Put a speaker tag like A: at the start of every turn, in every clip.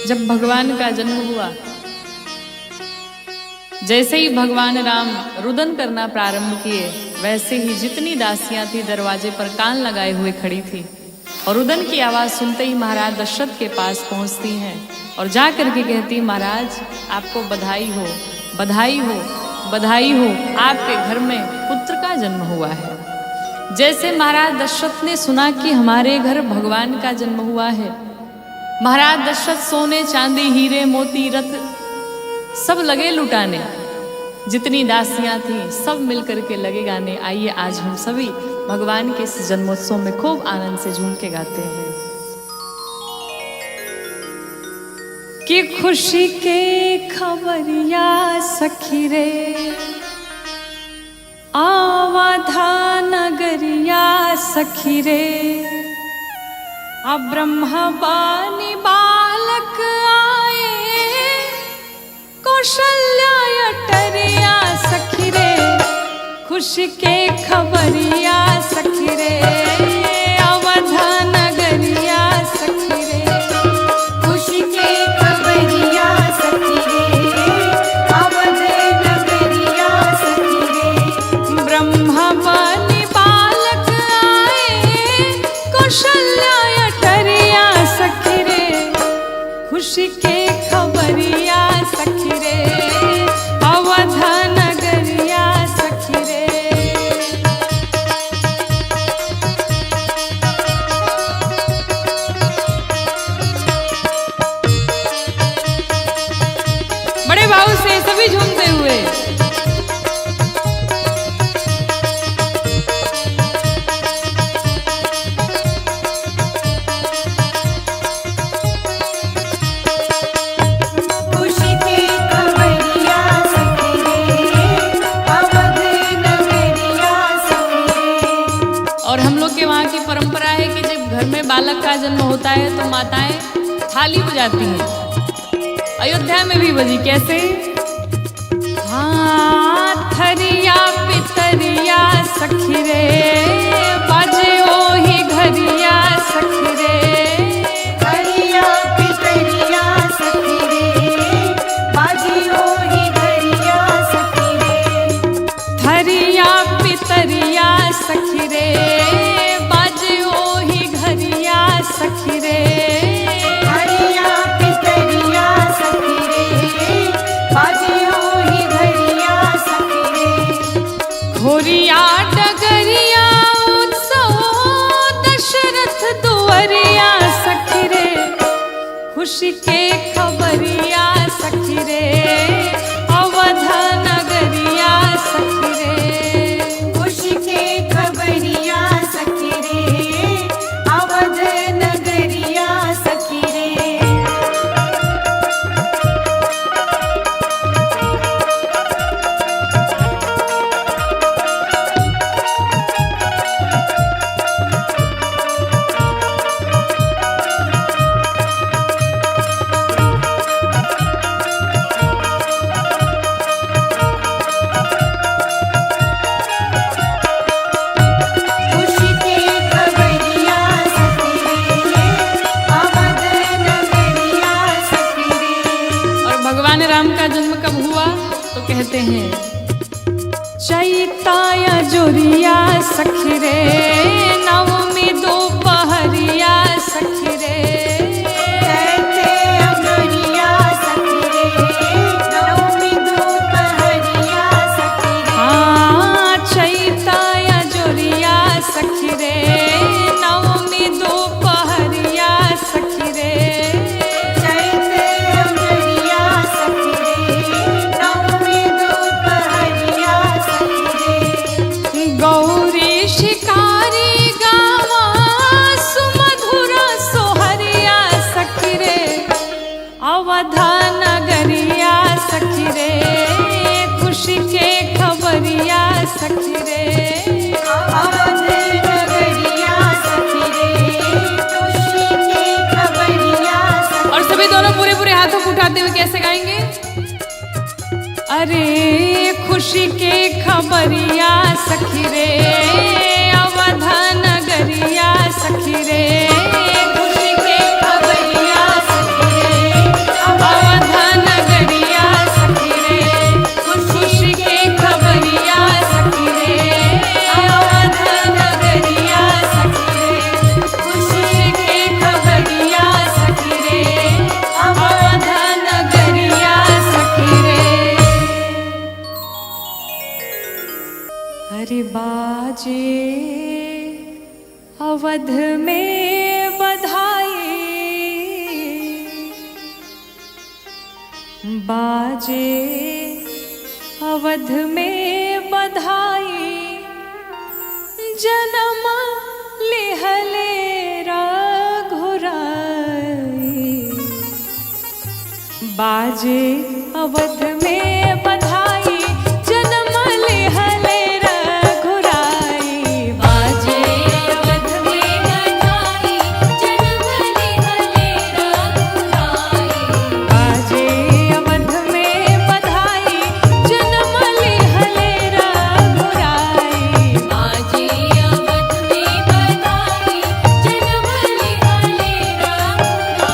A: जब भगवान का जन्म हुआ, जैसे ही भगवान राम रुदन करना प्रारंभ किए, वैसे ही जितनी दासियां थी दरवाजे पर कान लगाए हुए खड़ी थी और रुदन की आवाज सुनते ही महाराज दशरथ के पास पहुंचती हैं और जा करके कहती, महाराज आपको बधाई हो, बधाई हो, बधाई हो, आपके घर में पुत्र का जन्म हुआ है। जैसे महाराज दशरथ ने सुना कि हमारे घर भगवान का जन्म हुआ है, महाराज दशरथ सोने चांदी हीरे मोती रत्न सब लगे लुटाने, जितनी दासियां थी सब मिलकर के लगे गाने। आइए आज हम सभी भगवान के इस जन्मोत्सव में खूब आनंद से झूम के गाते हैं कि खुशी के खबरिया सखी रे आवाधा नगरिया सखी रे, अब ब्रह्मा बानी बालक आए कौशल्या अटरिया सखी रे, खुशी के खबरिया सखी रे अवधा नगरिया सखी रे,
B: खुशी के खबरिया सखी रे अवध नगरिया सखी रे,
A: ब्रह्मा बानी बालक आए कौशल्या अटरिया सखी रे, खुशी के खबरिया सखी रे अवधा नगरिया सखी रे। बड़े भाव से सभी झूमते हुए
B: खुशी के खबरिया सखी रे अवध नगरिया सखी रे।
A: और हम लोग के वहाँ की परंपरा है कि जब घर में बालक का जन्म होता है तो माताएं थाली बजाती हैं। अयोध्या में भी बजी, कैसे? हाँ थरिया पितरिया सखी रे बाजे ओही घरिया सखी रे,
B: हरिया पितरिया सखी रे बाजियो ही घरिया सखी रे,
A: थरिया पितरिया सखी रे बाजे ओही घरिया सखी रे,
B: हरिया पितरिया सखी रे बाजियो ही घरिया सखी रे,
A: घोरिया डगरिया उत्सव दशरथ दुवरिया सखी रे, खुशी के खबरिया सखी रे अवध नगरिया सखी रे,
B: खुशी के खबरिया सखी रे अवध नगरिया सखी रे। खुशी के खबरिया सखी रे अवध नगरिया सखी रे।
A: और भगवान राम का जन्म कब हुआ तो कहते हैं चैताया जोरिया सखी रे नवमी दोपहरिया सखी रे,
B: चैते अगरिया सखी रे नवमी दोपहरिया सखी रे,
A: हाँ चैताया जोरिया सखी रे नवमी दोपहरिया सखी रे,
B: चैते अगरिया सखी रे नवमी दोपहरिया सखी रे,
A: गौरी शिकारी गावा सुमधुरा सोहरिया सखी रे अवधा नगरिया सखी रे, खुशी के खबरिया सखी रे,
B: अवध नगरिया सखी रे खुशी के खबरिया सखी
A: और सभी दोनों पूरे पूरे हाथों को उठाते हुए कैसे गाएंगे? अरे खुशी के खबरिया सखी रे अवध नगरिया सखी रे,
B: खुशी के खबरिया सखी रे
A: बाजे अवध में बधाई, बाजे अवध में बधाई, जन्म लिहले रघुराई। बाजे अवध में बधाई, जन्म लिहले रघुराई। बाजे अवध में बधाई, जन्म लिहले रघुराई। बाजे अवध में बधाई, जन्म लिहले रघुराई। बाजे अवध में बधाई, जन्म लिहले रघुराई।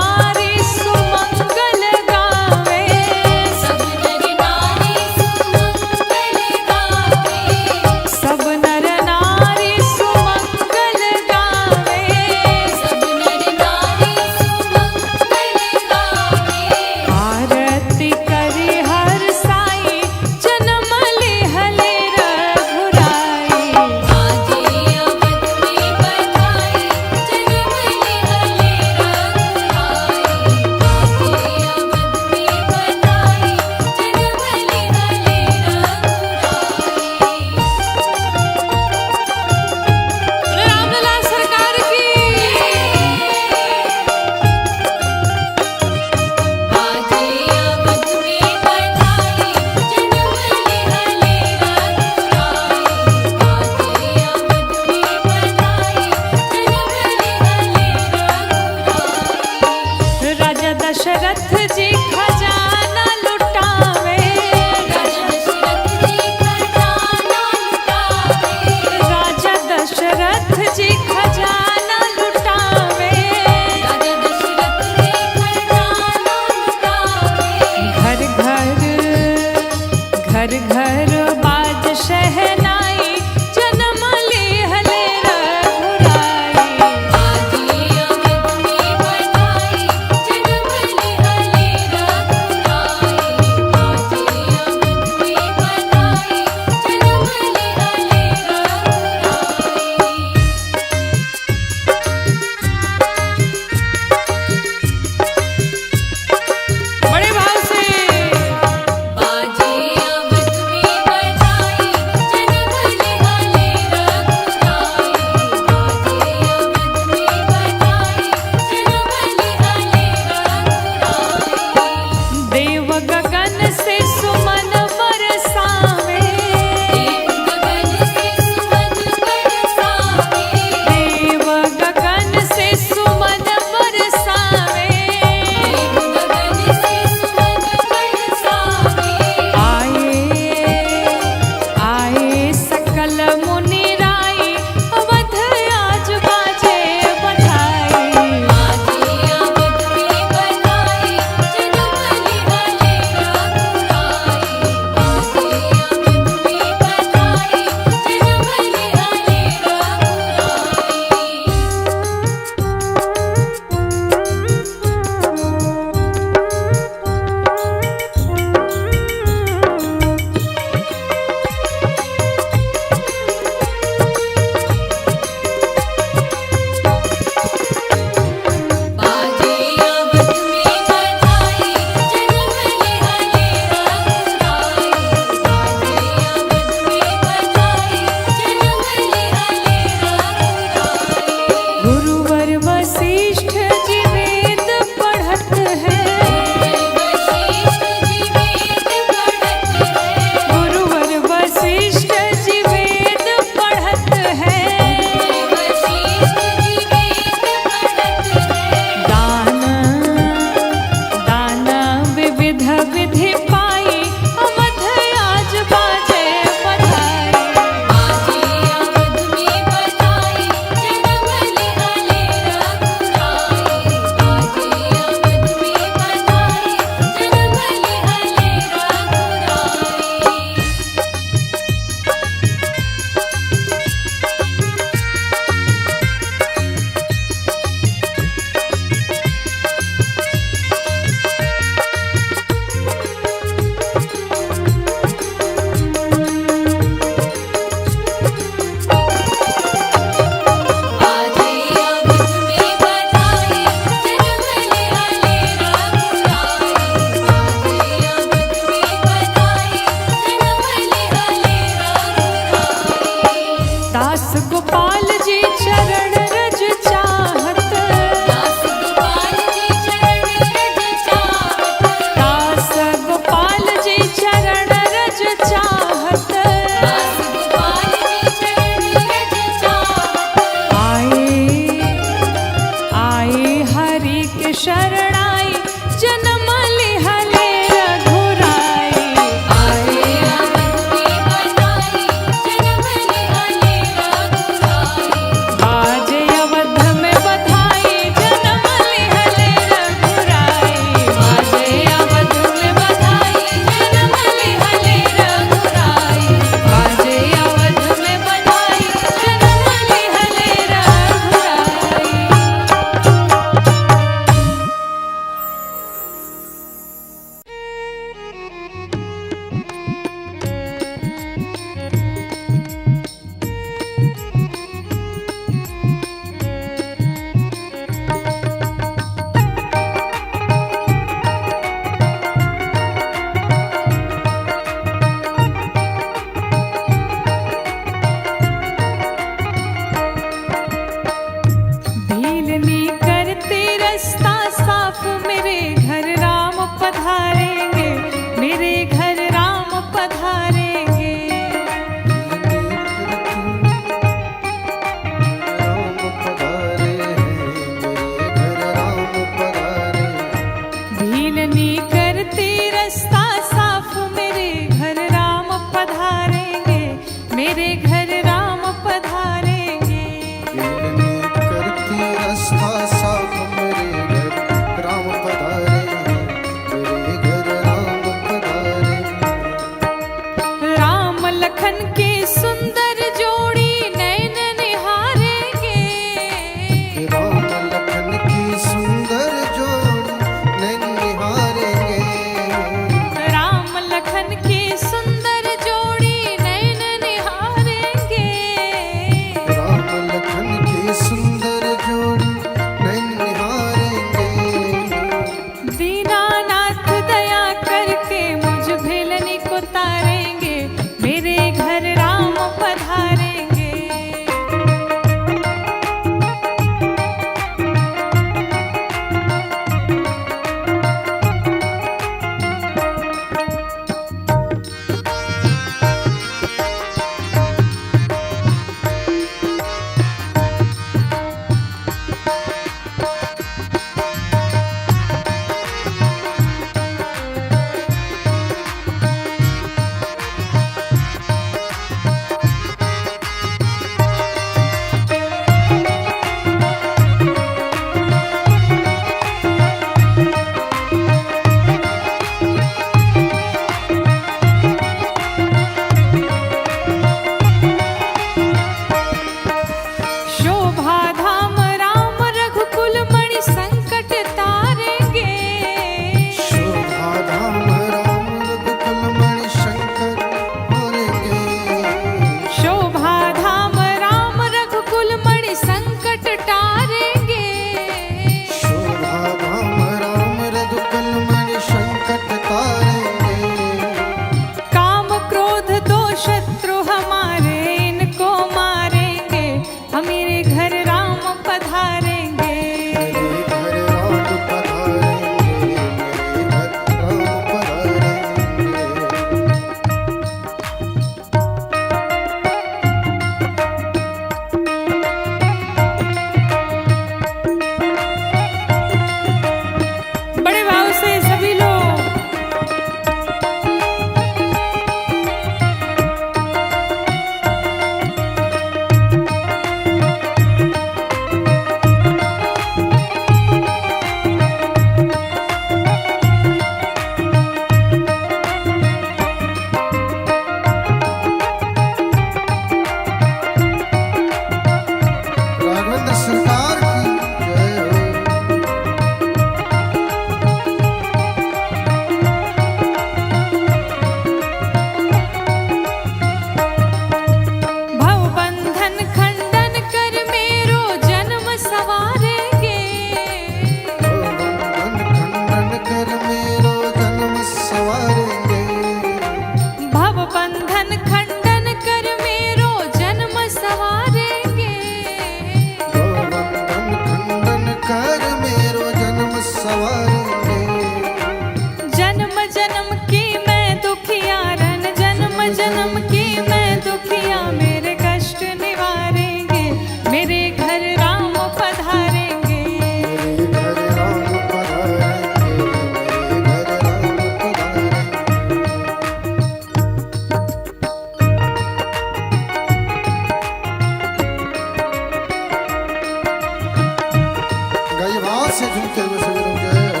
C: से झूमते हुए सभी लोग जय हो।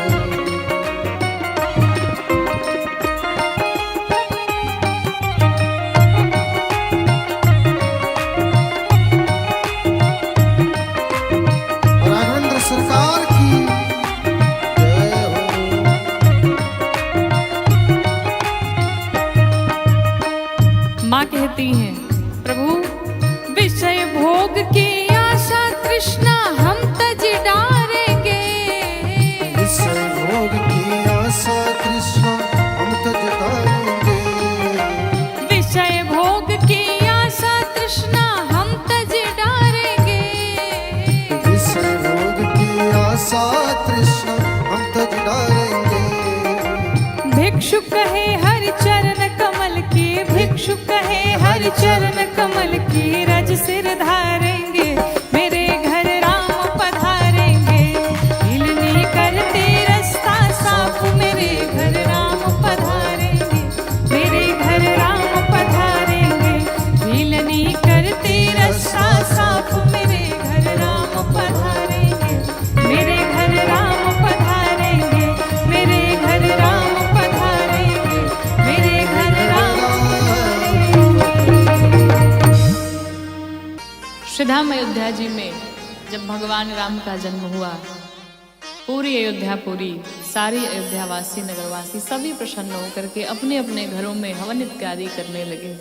C: राघवेंद्र सरकार की जय हो।
A: माँ कहती हैं, प्रभु विषय भोग की आशा तृष्णा हम तज डारेंगे।
C: विषय भोग की आशा तृष्णा हम तज डारेंगे।
A: विषय भोग की आशा तृष्णा हम तज डारेंगे।
C: विषय भोग की आशा तृष्णा हम तज डारेंगे।
A: भिक्षु कहे हर चरण कमल की, भिक्षु कहे हर चरण कमल की, रज सिर धारेंगे मेरे घर राम पधारेंगे। हिलनी करते रास्ता साफ मेरे घर राम पधारेंगे, मेरे घर राम पधारेंगे। हिलनी करते रास्ता साफ मेरे घर राम पधारेंगे, मेरे घर राम पधारेंगे, मेरे घर राम पधारेंगे, मेरे घर राम श्रीधाम अयोध्या जी में जब भगवान राम का जन्म हुआ, पूरी अयोध्यापुरी, सारी अयोध्यावासी, नगरवासी सभी प्रसन्न होकर के अपने अपने घरों में हवन इत्यादि करने लगे।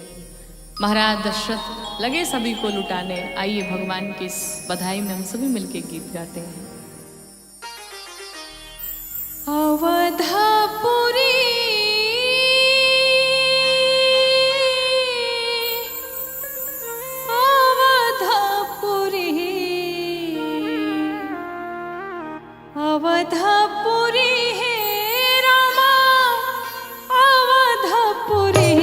A: महाराज दशरथ लगे सभी को लुटाने। आइए भगवान की इस बधाई में हम सभी मिलके गीत गाते हैं। अवधापुरी अवधापुरी है रामा, अवधापुरी।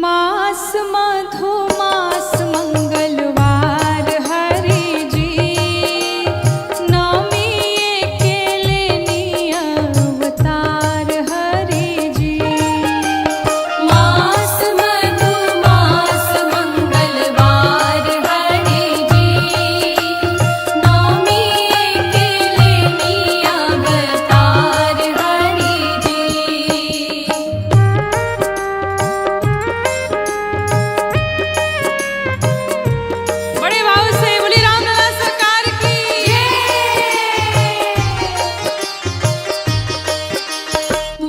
A: मास मधु मास मंगलवार हरि जी, नवमी अकेले नी अवतार हरि जी। मास मधु मास मंगलवार हरि जी, नवमी अकेले नी अवतार हरि जी। बड़े भाव से बोली रामलला सरकार की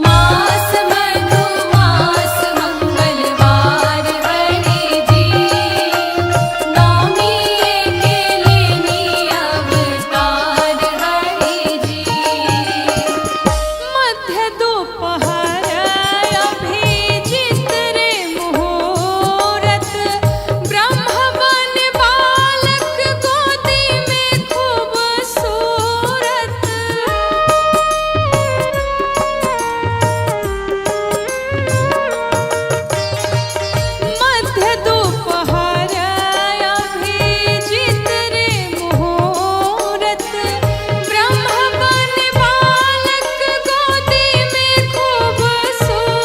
A: मास मधु मास मंगलवार हरि जी, नवमी अकेले नी अवतार हरि जी। मध्य दोपहर अभिजित रे मुहूर्त, ब्रह्मवन बालक गोदी में खूबसूरत। मध्य दोपहर अभिजित रे मुहूर्त, ब्रह्मवन बालक गोदी में खूबसूरत,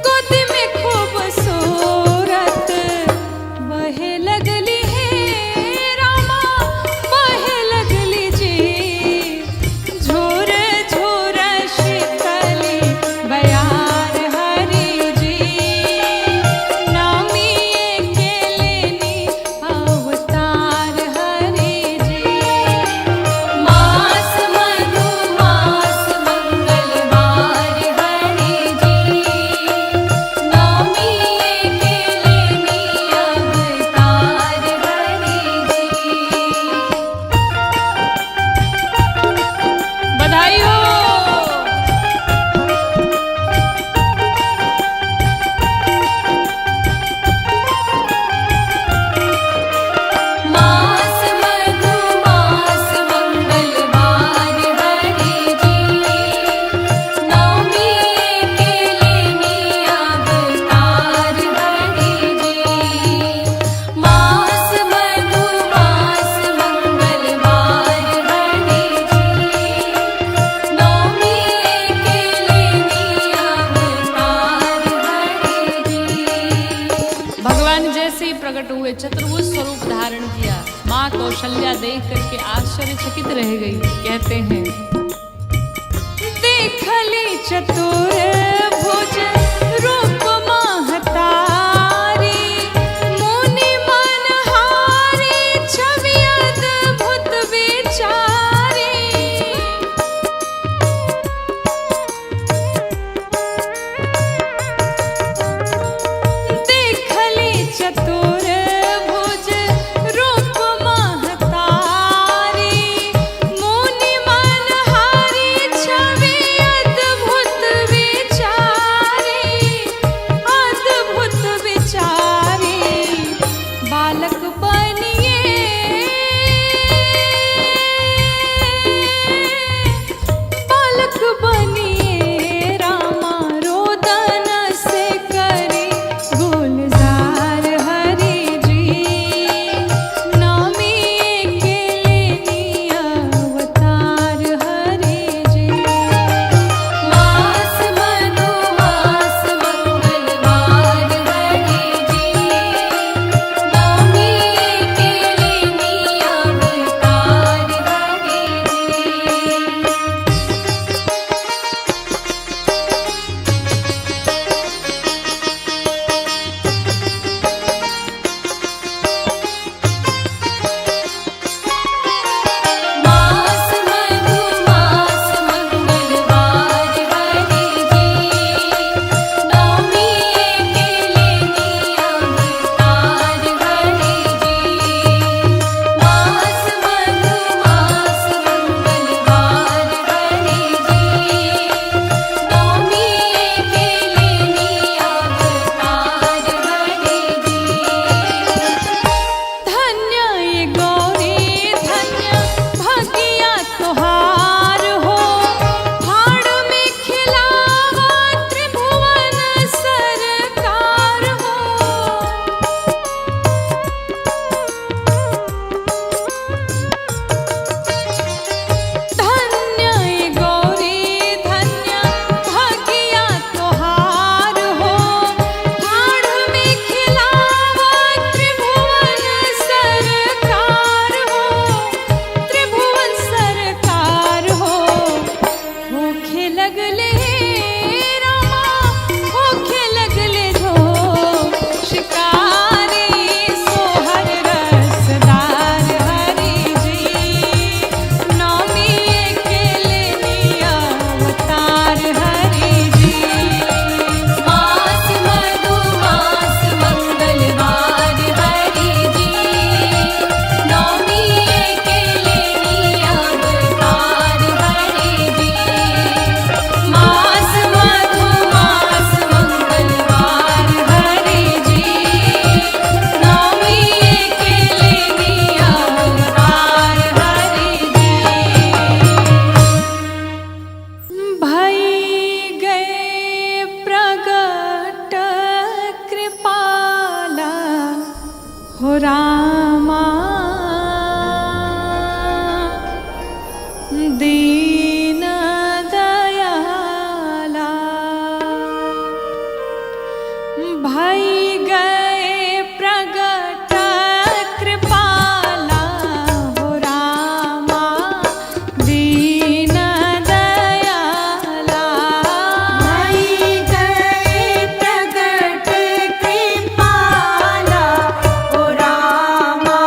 A: गोदी में खूबसूरत। बहे लगली है रामा, बहे लगली जी, झोर झोर शीतली बयार हरि जी, नवमी अकेले नी अवतार हरि जी। मास मधु मास मंगलवार हरि जी, नवमी अकेले नी अवतार हरि जी। बधाई हो। मास मधु मास मंगलवार हरि जी, नवमी अकेले नी अवतार हरि जी। मास मधु मास मंगलवार हरि जी, नवमी अकेले नी अवतार हरि जी। भगवान जैसे ही प्रकट हुए, चतुर्भुज स्वरूप धारण किया, माँ कौशल्या देख करके आश्चर्यचकित रह गई। कहते हैं, देखली चतुर भुज रूप महतारी, मुनि मनहारी छवि अद्भुत विचारी। देखली चतुर भुज रूप महतारी, मुनि मनहारी छवि अद्भुत विचारी, अद्भुत विचारी। बालक बनिए, बालक बनिए रामा, रोदन से करे गुलजार हरि जी। नामी के लेनी अवतार हरि जी। मास मधु मास मंगलवार हरि जी, नामी के लेनी अवतार हरि जी। मास मधु मास मंगलवार हरि जी, नवमी के लेनी अवतार हरि जी। मास मधु मास मंगलवार हरि जी, नवमी के लेनी अवतार हरि जी। धन्य ये गौरी धन्य भगिया तोहार हो, भाड़ में खिलावा त्रिभुवन सरकार हो। धन्य ये गौरी धन्य भगिया तोहार हो, भाड़ में खिलावा त्रिभुवन सरकार हो, त्रिभुवन सरकार हो। होखे लगले रामा, होखे लगले जो शिकारी, सोहर रसदार हरि जी। नवमी के लेनी अवतार हरि जी। मास मधु मास मंगलवार हरि जी, नवमी के लेनी अवतार हरि जी। मास मधु मास मंगलवार हरि जी, नवमी के लेनी अवतार हरि जी। भई गए प्रगट कृपाला हो रामा, दीन दयाला। भई गए प्रगट कृपाला हो रामा, दीन दयाला।
B: भई गए प्रगट कृपाला, ओ रामा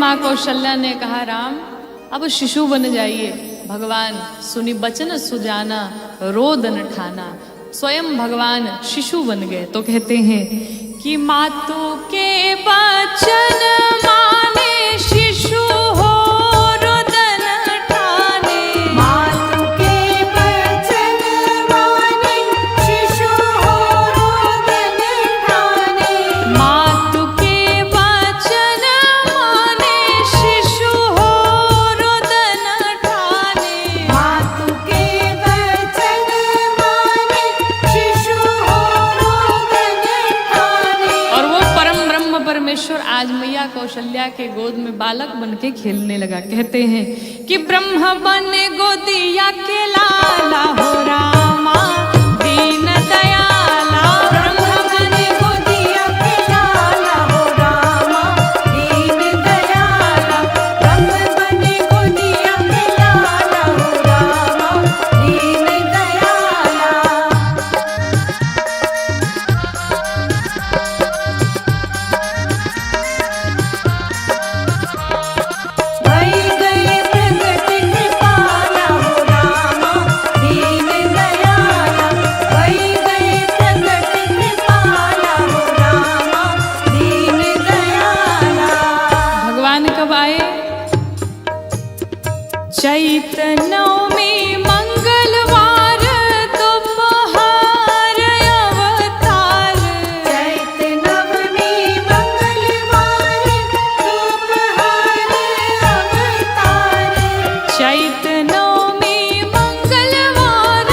A: माँ कौशल्या ने कहा, राम अब शिशु बन जाइए। भगवान सुनी बचन सुजाना, रोदन ठाना। स्वयं भगवान शिशु बन गए। तो कहते हैं कि मातु के बचन माने शिशु हो रोदन ठाने।
B: मातु के बचन माने शिशु हो रोदन ठाने।
A: मातु के वचन माने शिशु हो रोदन ठाने।
B: मातु के वचन माने शिशु हो रोदन ठाने।
A: और वो परम ब्रह्म परमेश्वर आज मैया कौशल्या के गोद में बालक बन के खेलने लगा। कहते हैं कि ब्रह्म बने गोदिया के लाला हो रामा दीन दयाला।
B: ब्रह्म बने गोदिया के लाला हो रामा दीन दयाला। ब्रह्म बने गोदिया के लाला हो रामा दीन दयाला। भई गए प्रगट कृपाला हो रामा दीन दयाला। भई गए प्रगट कृपाला हो रामा दीन दयाला।
A: भगवान कब आए? चैत नवमी मंगलवार दोपहर अवतार।
B: चैत नवमी मंगलवार दोपहर अवतार।
A: चैत नवमी मंगलवार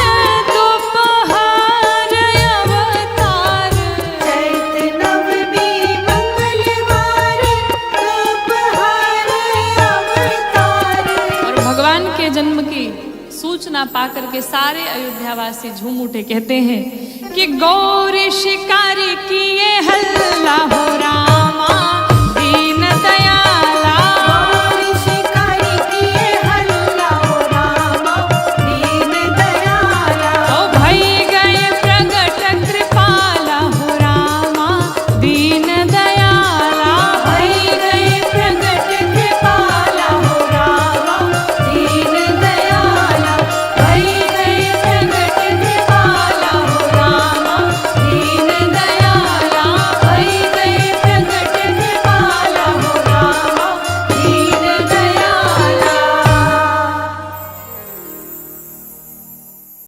A: दोपहर अवतार।
B: चैत नवमी मंगलवार दोपहर अवतार।
A: और भगवान के जन्म की सूचना पाकर के सारे अयोध्यावासी झूम उठे। कहते हैं कि गौरी शिकारी किए हल्ला हो रामा